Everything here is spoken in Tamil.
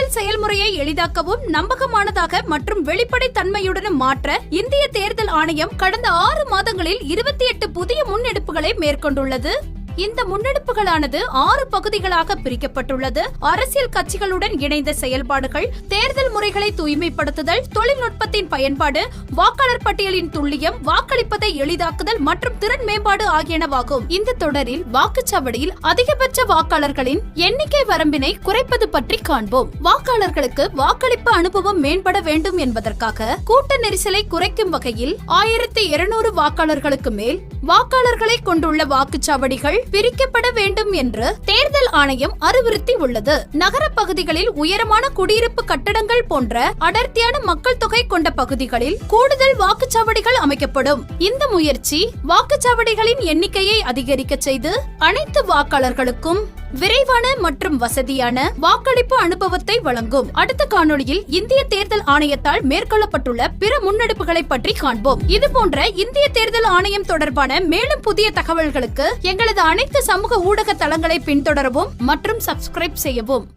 தேர்தல் செயல்முறையை எளிதாக்கவும் நம்பகமானதாக மற்றும் வெளிப்படைத் தன்மையுடனும் மாற்ற இந்திய தேர்தல் ஆணையம் கடந்த 6 மாதங்களில் 28 புதிய முன்னெடுப்புகளை மேற்கொண்டுள்ளது. இந்த முன்னெடுப்புகளானது 6 பகுதிகளாக பிரிக்கப்பட்டுள்ளது. அரசியல் கட்சிகளுடன் இணைந்த செயல்பாடுகள், தேர்தல் முறைகளை தூய்மைப்படுத்துதல், தொழில்நுட்பத்தின் பயன்பாடு, வாக்காளர் பட்டியலின் துல்லியம், வாக்களிப்பதை எளிதாக்குதல் மற்றும் திறன் மேம்பாடு ஆகியனவாகும். இந்த தொடரில் வாக்குச்சாவடியில் அதிகபட்ச வாக்காளர்களின் எண்ணிக்கை வரம்பினை குறைப்பது பற்றி காண்போம். வாக்காளர்களுக்கு வாக்களிப்பு அனுபவம் மேம்பட வேண்டும் என்பதற்காக கூட்ட நெரிசலை குறைக்கும் வகையில் 1200 வாக்காளர்களுக்கு மேல் வாக்காளர்களை கொண்டுள்ள வாக்குச்சாவடிகள் பிரிக்கப்பட வேண்டும் என்று தேர்தல் ஆணையம் அறிவுறுத்தி உள்ளது. நகர பகுதிகளில் உயரமான குடியிருப்பு கட்டடங்கள் போன்ற அடர்த்தியான மக்கள் தொகை கொண்ட பகுதிகளில் கூடுதல் வாக்குச்சாவடிகள் அமைக்கப்படும். இந்த முயற்சி வாக்குச்சாவடிகளின் எண்ணிக்கையை அதிகரிக்க செய்து அனைத்து வாக்காளர்களுக்கும் விரைவான மற்றும் வசதியான வாக்களிப்பு அனுபவத்தை வழங்கும். அடுத்த காணொளியில் இந்திய தேர்தல் ஆணையத்தால் மேற்கொள்ளப்பட்டுள்ள பிற முன்னெடுப்புகளை பற்றி காண்போம். இது போன்ற இந்திய தேர்தல் ஆணையம் தொடர்பான மேலும் புதிய தகவல்களுக்கு எங்களது அனைத்து சமூக ஊடக தளங்களை பின்தொடரவும் மற்றும் சப்ஸ்கிரைப் செய்யவும்.